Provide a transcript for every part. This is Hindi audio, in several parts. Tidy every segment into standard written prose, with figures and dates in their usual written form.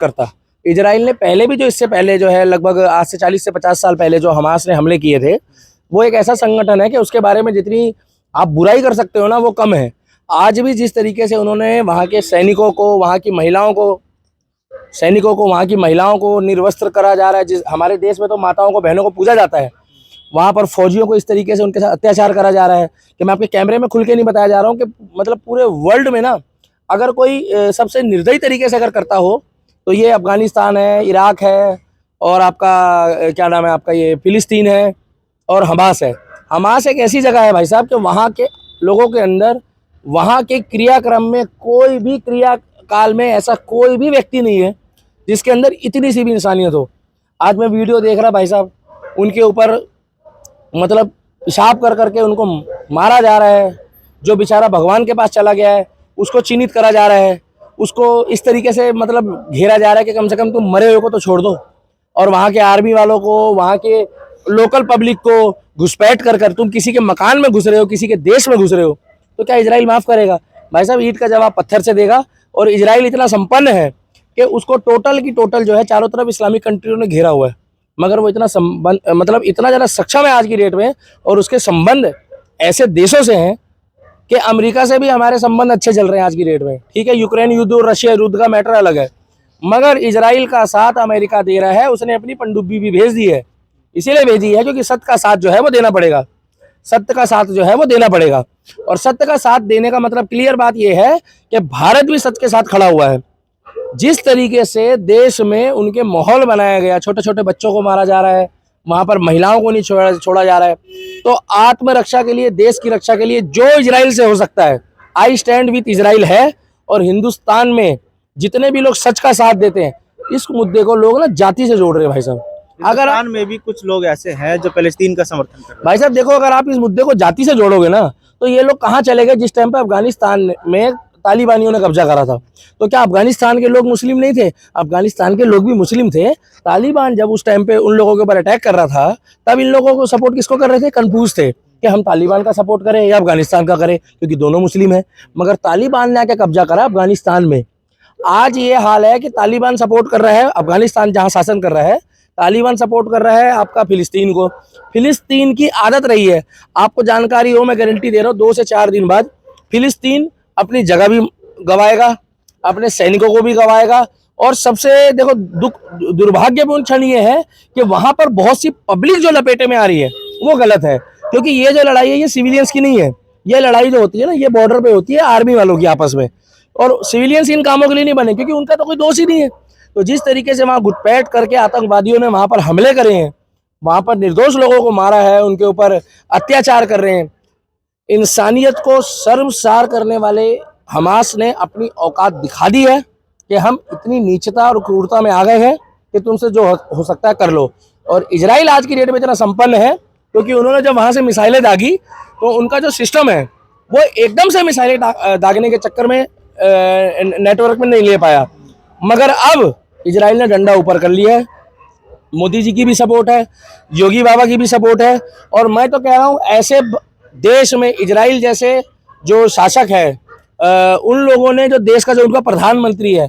करता। इजराइल ने पहले भी जो इससे पहले जो है लगभग आज से 40 से 50 साल पहले जो हमास ने हमले किए थे, वो एक ऐसा संगठन है कि उसके बारे में जितनी आप बुराई कर सकते हो ना वो कम है। आज भी जिस तरीके से उन्होंने वहाँ के सैनिकों को, वहाँ की महिलाओं को निर्वस्त्र करा जा रहा है। जिस हमारे देश में तो माताओं को, बहनों को पूजा जाता है, वहाँ पर फौजियों को इस तरीके से उनके साथ अत्याचार करा जा रहा है कि मैं आपके कैमरे में खुल के नहीं बताया जा रहा हूँ कि मतलब पूरे वर्ल्ड में ना अगर कोई सबसे निर्दयी तरीके से अगर करता हो तो ये अफगानिस्तान है, इराक है और आपका क्या नाम है आपका ये फिलिस्तीन है और हमास है। हमास एक ऐसी जगह है भाई साहब कि वहाँ के लोगों के अंदर, वहाँ के क्रियाक्रम में, कोई भी क्रिया काल में ऐसा कोई भी व्यक्ति नहीं है जिसके अंदर इतनी सी भी इंसानियत हो। आज मैं वीडियो देख रहा भाई साहब, उनके ऊपर मतलब पेशाब कर करके उनको मारा जा रहा है। जो बेचारा भगवान के पास चला गया है उसको चिन्हित करा जा रहा है, उसको इस तरीके से मतलब घेरा जा रहा है कि कम से कम तुम मरे हुए को तो छोड़ दो। और वहाँ के आर्मी वालों को, वहाँ के लोकल पब्लिक को घुसपैठ कर कर तुम किसी के मकान में घुस रहे हो, किसी के देश में घुस रहे हो, तो क्या इजराइल माफ़ करेगा? भाई साहब ईंट का जवाब पत्थर से देगा। और इजराइल इतना संपन्न है कि उसको टोटल की टोटल जो है चारों तरफ इस्लामिक कंट्रियों ने घेरा हुआ है, मगर वो इतना मतलब इतना ज़्यादा सक्षम है आज की डेट में, और उसके संबंध ऐसे देशों से हैं कि अमेरिका से भी हमारे संबंध अच्छे चल रहे हैं आज की डेट में। ठीक है, यूक्रेन युद्ध और रशिया युद्ध का मैटर अलग है, मगर इजराइल का साथ अमेरिका दे रहा है। उसने अपनी पनडुब्बी भी भेज दी है, इसीलिए भेजी है क्योंकि सत्य का साथ जो है वो देना पड़ेगा, सत्य का साथ जो है वो देना पड़ेगा। और सत्य का साथ देने का मतलब क्लियर बात यह है कि भारत भी सत्य के साथ खड़ा हुआ है। जिस तरीके से देश में उनके माहौल बनाया गया, छोटे छोटे बच्चों को मारा जा रहा है, वहां पर महिलाओं को नहीं छोड़ा जा रहा है, तो आत्मरक्षा के लिए, देश की रक्षा के लिए जो इजराइल से हो सकता है, आई स्टैंड विथ इजराइल है। और हिंदुस्तान में जितने भी लोग सच का साथ देते हैं, इस मुद्दे को लोग ना जाति से जोड़ रहे हैं भाई साहब। अगर हिंदुस्तान में भी कुछ लोग ऐसे हैं जो पैलेस्तीन का समर्थन कर रहे हैं। भाई साहब देखो, अगर आप इस मुद्दे को जाति से जोड़ोगे ना तो ये लोग कहाँ चले गए जिस टाइम पे अफगानिस्तान में तालिबानियों ने कब्जा करा था? तो क्या अफगानिस्तान के लोग मुस्लिम नहीं थे? अफगानिस्तान के लोग भी मुस्लिम थे। तालिबान जब उस टाइम पे उन लोगों के ऊपर अटैक कर रहा था, तब इन लोगों को सपोर्ट किसको कर रहे थे? कंफ्यूज थे कि हम तालिबान का सपोर्ट करें या अफगानिस्तान का करें, क्योंकि दोनों मुस्लिम है। मगर तालिबान ने आके कब्जा करा अफगानिस्तान में। आज ये हाल है कि तालिबान सपोर्ट कर रहा है अफगानिस्तान जहाँ शासन कर रहा है, तालिबान सपोर्ट कर रहा है आपका फिलिस्तीन को। फिलिस्तीन की आदत रही है, आपको जानकारी हो, मैं गारंटी दे रहा हूँ 2 से 4 दिन बाद फिलिस्तीन अपनी जगह भी गवाएगा, अपने सैनिकों को भी गवाएगा। और सबसे देखो दुर्भाग्यपूर्ण क्षण ये है कि वहां पर बहुत सी पब्लिक जो लपेटे में आ रही है वो गलत है, क्योंकि ये जो लड़ाई है ये सिविलियंस की नहीं है। ये लड़ाई जो होती है ना, ये बॉर्डर पे होती है आर्मी वालों की आपस में, और सिविलियंस इन कामों के लिए नहीं बने, क्योंकि उनका तो कोई दोष ही नहीं है। तो जिस तरीके से वहां घुटपैठ करके आतंकवादियों ने वहां पर हमले करे हैं, वहां पर निर्दोष लोगों को मारा है, उनके ऊपर अत्याचार कर रहे हैं, इंसानियत को शर्मसार करने वाले हमास ने अपनी औकात दिखा दी है कि हम इतनी नीचता और क्रूरता में आ गए हैं कि तुमसे जो हो सकता है कर लो। और इजराइल आज की डेट में इतना संपन्न है क्योंकि उन्होंने जब वहां से मिसाइलें दागी तो उनका जो सिस्टम है वो एकदम से मिसाइलें दागने के चक्कर में नेटवर्क में नहीं ले पाया। मगर अब इजराइल ने डंडा ऊपर कर लिया है, मोदी जी की भी सपोर्ट है, योगी बाबा की भी सपोर्ट है। और मैं तो कह रहा हूँ ऐसे देश में इजराइल जैसे जो शासक है, उन लोगों ने जो देश का जो उनका प्रधानमंत्री है,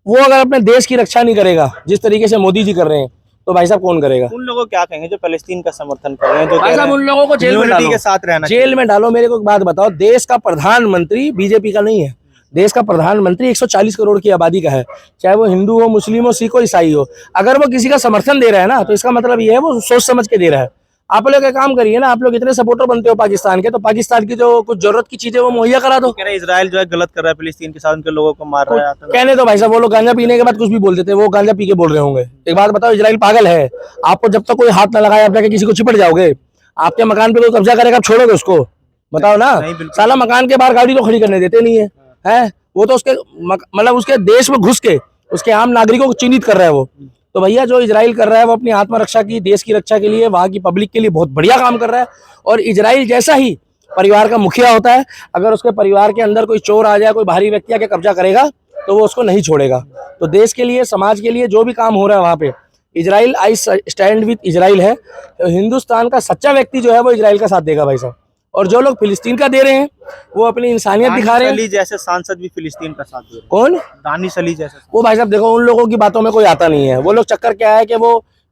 वो अगर अपने देश की रक्षा नहीं करेगा जिस तरीके से मोदी जी कर रहे हैं, तो भाई साहब कौन करेगा? उन लोगों को क्या कहेंगे जो पैलेस्तीन का समर्थन कर रहे हैं, जो भाई साहब उन लोगों को जेल में डालो, के साथ रहना जेल में डालो। मेरे को एक बात बताओ, देश का प्रधानमंत्री बीजेपी का नहीं है, देश का प्रधानमंत्री 140 करोड़ की आबादी का है, चाहे वो हिंदू हो, मुस्लिम हो, सिख हो, ईसाई हो। अगर वो किसी का समर्थन दे रहा है ना, तो इसका मतलब ये है वो सोच समझ के दे रहा है। आप लोग एक काम करिए ना, आप लोग इतने सपोर्टर बनते हो पाकिस्तान के, तो पाकिस्तान की जो कुछ जरूरत की चीजें वो मुहैया करा दो। कह रहे इजराइल जो है गलत कर रहा है, फिलिस्तीन के साथ उनके लोगों को मार रहा है। कहने दो भाई साहब, वो लोग गांजा पीने के बाद कुछ भी बोल देते हैं, वो गांजा पी के बोल रहे होंगे। एक बात बताओ, इजराइल पागल है? आपको जब तक कोई हाथ ना लगाए आप जाके किसी को चिपट जाओगे? आपके मकान पे कोई कब्जा करेगा, आप छोड़ोगे उसको? बताओ ना। साला मकान के बाहर गाड़ी तो खड़ी करने देते नहीं है, वो तो उसके मतलब उसके देश में घुस के उसके आम नागरिकों को चिन्हित कर रहा है वो। तो भैया जो इजराइल कर रहा है वो अपनी आत्मरक्षा की, देश की रक्षा के लिए, वहां की पब्लिक के लिए बहुत बढ़िया काम कर रहा है। और इजराइल जैसा ही परिवार का मुखिया होता है, अगर उसके परिवार के अंदर कोई चोर आ जाए, कोई बाहरी व्यक्ति आके कब्जा करेगा, तो वो उसको नहीं छोड़ेगा। तो देश के लिए, समाज के लिए जो भी काम हो रहा है वहां पे Israel, I stand with Israel है। तो हिंदुस्तान का सच्चा व्यक्ति जो है वो इजराइल का साथ देगा भाई साहब। और जो लोग फिलिस्तीन का दे रहे हैं वो अपनी इंसानियत दिखा रहे हैं। दानिश अली जैसे सांसद भी फिलिस्तीन का साथ दे रहे हैं। कौन? दानिश अली जैसे वो भाई साहब देखो, उन लोगों की बातों में कोई आता नहीं है। वो लोग चक्कर क्या है कि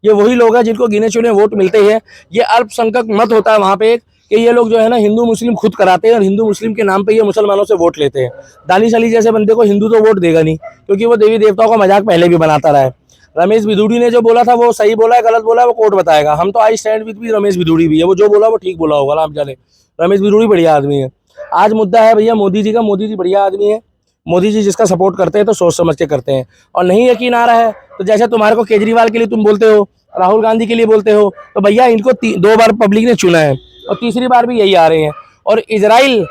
ये वही लोग हैं जिनको गिने चुने वोट मिलते हैं। ये अल्पसंख्यक मत होता है वहां पे एक, कि ये लोग जो है ना हिंदू मुस्लिम खुद कराते हैं और हिंदू मुस्लिम के नाम पे ये मुसलमानों से वोट लेते हैं। दानिश अली जैसे बंदे को हिंदू तो वोट देगा नहीं, क्योंकि वो देवी देवताओं का मजाक पहले भी बनाता रहा है। रमेश बिधूड़ी ने जो बोला था वो सही बोला है गलत बोला है वो कोर्ट बताएगा। हम तो आई स्टैंड विद भी रमेश बिधूड़ी भी है, वो जो बोला वो ठीक बोला होगा, आप जाने। रमेश बिधूड़ी बढ़िया आदमी है। आज मुद्दा है भैया मोदी जी का। मोदी जी बढ़िया आदमी है। मोदी जी जिसका सपोर्ट करते हैं तो सोच समझ के करते हैं, और नहीं यकीन आ रहा है तो जैसे तुम्हारे को केजरीवाल के लिए तुम बोलते हो, राहुल गांधी के लिए बोलते हो, तो भैया इनको 2 बार पब्लिक ने चुना है और तीसरी बार भी यही आ रहे हैं। और इजराइल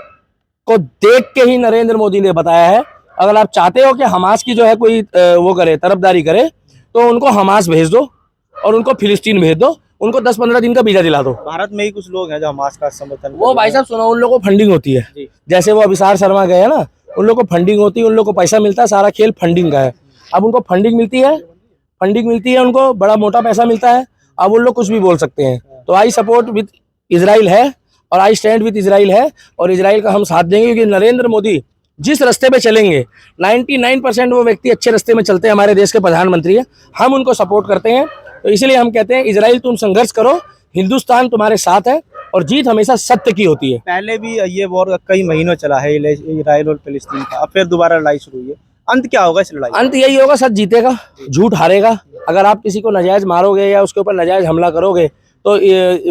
को देख के ही नरेंद्र मोदी ने बताया है, अगर आप चाहते हो कि हमास की जो है कोई वो करे, तरफदारी करे, तो उनको हमास भेज दो और उनको फिलिस्तीन भेज दो, उनको 10-15 दिन का वीजा दिला दो। भारत में ही कुछ लोग हैं जो हमास का समर्थन वो भाई साहब सुनो, उन लोगों को फंडिंग होती है। जैसे वो अभिसार शर्मा गए हैं ना, उन लोगों को फंडिंग होती है, उन लोगों को पैसा मिलता है। सारा खेल फंडिंग का है। अब उनको फंडिंग मिलती है, उनको बड़ा मोटा पैसा मिलता है। अब उन लोग कुछ भी बोल सकते हैं। तो आई सपोर्ट विद इजराइल है और आई स्टैंड विद इजराइल है, और इजराइल का हम साथ देंगे, क्योंकि नरेंद्र मोदी जिस रास्ते पे चलेंगे 99% वो व्यक्ति अच्छे रास्ते में चलते हैं। हमारे देश के प्रधानमंत्री है, हम उनको सपोर्ट करते हैं। तो इसलिए हम कहते हैं इजराइल तुम संघर्ष करो, हिंदुस्तान तुम्हारे साथ है, और जीत हमेशा सत्य की होती है। पहले भी ये वॉर कई महीनों चला है इजराइल और फिलिस्तीन का, अब फिर दोबारा लड़ाई शुरू हुई है। अंत क्या होगा इस लड़ाई? अंत यही होगा, सच जीतेगा, झूठ हारेगा। अगर आप किसी को नाजायज मारोगे या उसके ऊपर नाजायज हमला करोगे तो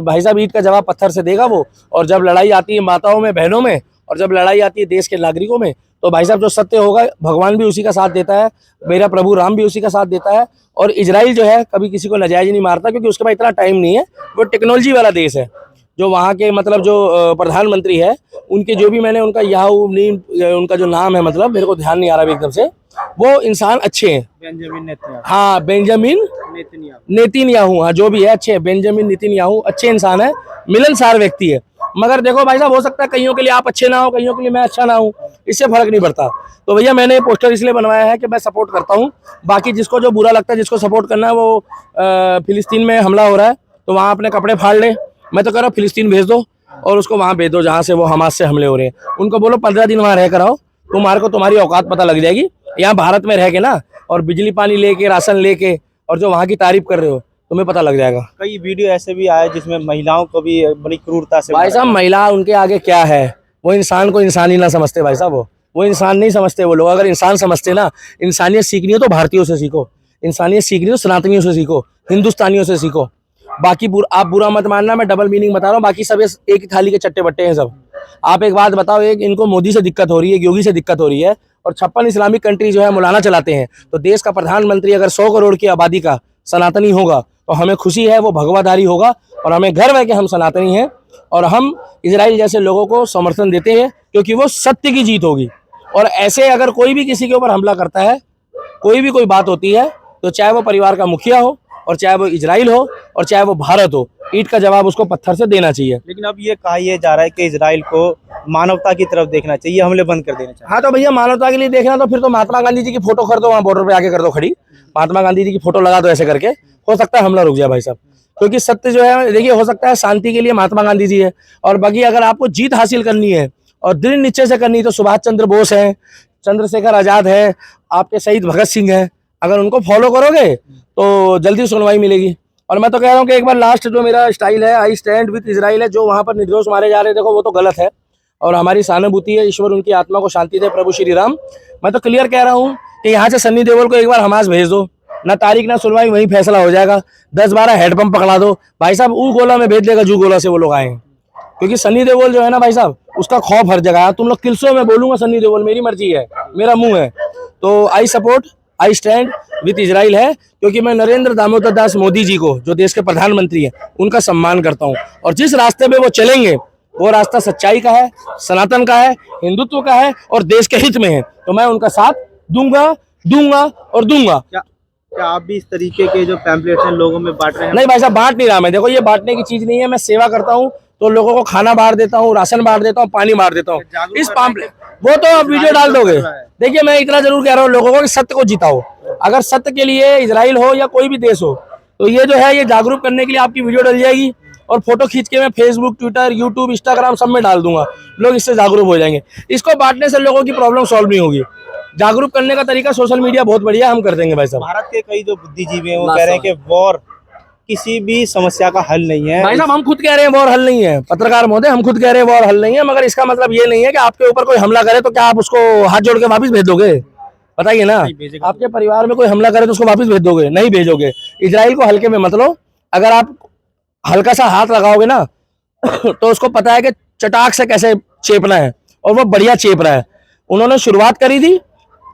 भाई साहब ईंट का जवाब पत्थर से देगा वो। और जब लड़ाई आती है माताओं में, बहनों में, और जब लड़ाई आती है देश के नागरिकों में, तो भाई साहब जो सत्य होगा भगवान भी उसी का साथ देता है, मेरा प्रभु राम भी उसी का साथ देता है। और इजराइल जो है कभी किसी को नाजायज नहीं मारता, क्योंकि उसके पास इतना टाइम नहीं है। वो टेक्नोलॉजी वाला देश है। जो वहाँ के मतलब जो प्रधानमंत्री है, उनके जो भी मैंने उनका उनका जो नाम है, मतलब मेरे को ध्यान नहीं आ रहा एकदम से, वो इंसान अच्छे हैं। Benjamin Netanyahu. हाँ, बेंजामिन नेतन्याहू, हाँ जो भी है अच्छे, बेंजामिन नेतन्याहू अच्छे इंसान है, मिलनसार व्यक्ति है। मगर देखो भाई साहब, हो सकता है कईयों के लिए आप अच्छे ना हो, कईयों के लिए मैं अच्छा ना हूँ, इससे फर्क नहीं पड़ता। तो भैया मैंने पोस्टर इसलिए बनवाया है कि मैं सपोर्ट करता हूँ। बाकी जिसको जो बुरा लगता है, जिसको सपोर्ट करना है, वो फिलिस्तीन में हमला हो रहा है तो वहाँ अपने कपड़े फाड़ ले। मैं तो कह रहा हूँ फिलिस्तीन भेज दो और उसको वहाँ भेज दो जहाँ से वो हमास से हमले हो रहे हैं। उनको बोलो 15 दिन वहाँ रह कर आओ, तुम्हारे को तुम्हारी औकात पता लग जाएगी। यहाँ भारत में रह के ना, और बिजली पानी लेके, राशन लेके, और जो वहाँ की तारीफ कर रहे हो, तुम्हें पता लग जाएगा। कई वीडियो ऐसे भी आए जिसमें महिलाओं को भी बड़ी क्रूरता से। भाई साहब महिला उनके आगे क्या है? वो इंसान को इंसान ही ना समझते भाई साहब। वो इंसान नहीं समझते वो लोग। अगर इंसान समझते ना, इंसानियत सीखनी हो तो भारतीयों से सीखो, इंसानियत सीखनी हो सनातनियों से सीखो, हिंदुस्तानियों से सीखो। बाकी आप बुरा मत मानना, मैं डबल मीनिंग बता रहा हूँ। बाकी सब एक ही थाली के चट्टे बट्टे हैं सब। आप एक बात बताओ, एक इनको मोदी से दिक्कत हो रही है, योगी से दिक्कत हो रही है, और 56 इस्लामिक कंट्री जो है मौलाना चलाते हैं। तो देश का प्रधानमंत्री अगर 100 करोड़ की आबादी का सनातनी होगा तो हमें खुशी है, वो भगवाधारी होगा, और हमें गर्व है कि हम सनातनी हैं। और हम इजराइल जैसे लोगों को समर्थन देते हैं, क्योंकि वो सत्य की जीत होगी। और ऐसे अगर कोई भी किसी के ऊपर हमला करता है, कोई बात होती है, तो चाहे वो परिवार का मुखिया हो, और चाहे वो इजराइल हो, और चाहे वो भारत हो, ईंट का जवाब उसको पत्थर से देना चाहिए। लेकिन अब ये कहा जा रहा है कि इजराइल को मानवता की तरफ देखना चाहिए, हमले बंद कर देना चाहिए। हाँ तो भैया मानवता के लिए देखना, तो फिर तो महात्मा गांधी जी की फोटो कर दो, वहाँ बॉर्डर पे आके कर दो खड़ी, महात्मा गांधी जी की फोटो लगा दो ऐसे करके, हो सकता है हमला रुक जाए भाई साहब। क्योंकि सत्य जो है, देखिए, हो सकता है शांति के लिए महात्मा गांधी जी है, और बाकी अगर आपको जीत हासिल करनी है और दृढ़ निश्चय से करनी है तो सुभाष चंद्र बोस है, चंद्रशेखर आजाद है, आपके शहीद भगत सिंह है। अगर उनको फॉलो करोगे तो जल्दी सुनवाई मिलेगी। और मैं तो कह रहा हूँ कि एक बार लास्ट जो मेरा स्टाइल है, आई स्टैंड विद इजराइल है, जो वहाँ पर निर्दोष मारे जा रहे हैं, देखो वो तो गलत है, और हमारी सहानुभूति है। ईश्वर उनकी आत्मा को शांति दे, प्रभु श्री राम। मैं तो क्लियर कह रहा हूँ कि यहाँ से सन्नी देओल को एक बार हमास भेज दो, ना तारीख ना सुनवाई, वहीं फैसला हो जाएगा। 10-12 हेडपंप पकड़ा दो भाई साहब, ऊ गोला में भेज देगा, जू गोला से वो लोग आए हैं। क्योंकि सन्नी देओल जो है ना भाई साहब, उसका खौफ हर जगह है। तुम लोग किल्सों में बोलूंगा सन्नी देओल, मेरी मर्जी है, मेरा मुंह है। तो I support, I stand with Israel है, क्योंकि मैं नरेंद्र दामोदर दास मोदी जी को, जो देश के प्रधानमंत्री हैं, उनका सम्मान करता हूँ। और जिस रास्ते पे वो चलेंगे, वो रास्ता सच्चाई का है, सनातन का है, हिंदुत्व का है, और देश के हित में है। तो मैं उनका साथ दूंगा और दूंगा। क्या आप भी इस तरीके के जो पैम्पलेट्स हैं लोगों में बांट रहे हैं? नहीं भाई साहब, बांट नहीं रहा मैं। देखो, ये बांटने की चीज नहीं है। मैं सेवा करता हूँ, तो लोगों को खाना बांट देता हूँ, राशन बांट देता हूँ, पानी बांट देता हूँ। इस पैम्पलेट वो तो आप वीडियो डाल दोगे। देखिए, मैं इतना जरूर कह रहा हूँ लोगों को कि सत्य को जिताओ। अगर सत्य के लिए इजराइल हो या कोई भी देश हो, तो ये जो है, ये जागरूक करने के लिए आपकी वीडियो डल जाएगी, और फोटो खींच के मैं फेसबुक, ट्विटर, यूट्यूब, इंस्टाग्राम सब में डाल दूंगा। लोग इससे जागरूक हो जाएंगे। इसको बांटने से लोगों की प्रॉब्लम सॉल्व नहीं होगी। जागरूक करने का तरीका सोशल मीडिया बहुत बढ़िया, हम कर देंगे भाई साहब। भारत के कई जो बुद्धिजीवी हैं वो कह रहे हैं कि वॉर किसी भी समस्या का हल नहीं है। भाई साहब हम खुद कह रहे हैं वॉर हल नहीं है, पत्रकार महोदय हम खुद कह रहे हैं वॉर हल नहीं है, मगर इसका मतलब ये नहीं है कि आपके ऊपर कोई हमला करे तो क्या आप उसको हाथ जोड़ के वापस भेज दोगे? बताइए ना, आपके परिवार में कोई हमला करे तो उसको वापस भेज दोगे? नहीं भेजोगे। इजराइल को हल्के में मत लो। अगर आप हल्का सा हाथ लगाओगे ना तो उसको पता है कि चटाक से कैसे चेपना है, और वो बढ़िया चेप रहा है। उन्होंने शुरुआत करी थी,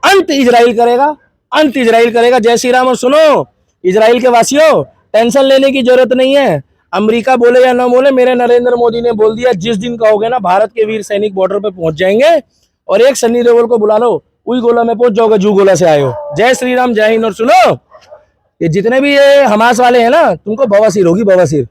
अंत इजराइल करेगा, अंत इजराइल करेगा। जय श्री राम। और सुनो इजराइल के वासियों, टेंशन लेने की जरूरत नहीं है। अमेरिका बोले या ना बोले, मेरे नरेंद्र मोदी ने बोल दिया, जिस दिन कहोगे ना भारत के वीर सैनिक बॉर्डर पे पहुंच जाएंगे। और एक सन्नी देओल को बुला लो, उई गोला में पहुंच जाओगे जू गोला से आए हो। जय श्री राम, जय हिंद। और सुनो, ये जितने भी ये हमास वाले हैं ना, तुमको बवासीर होगी, बवासीर।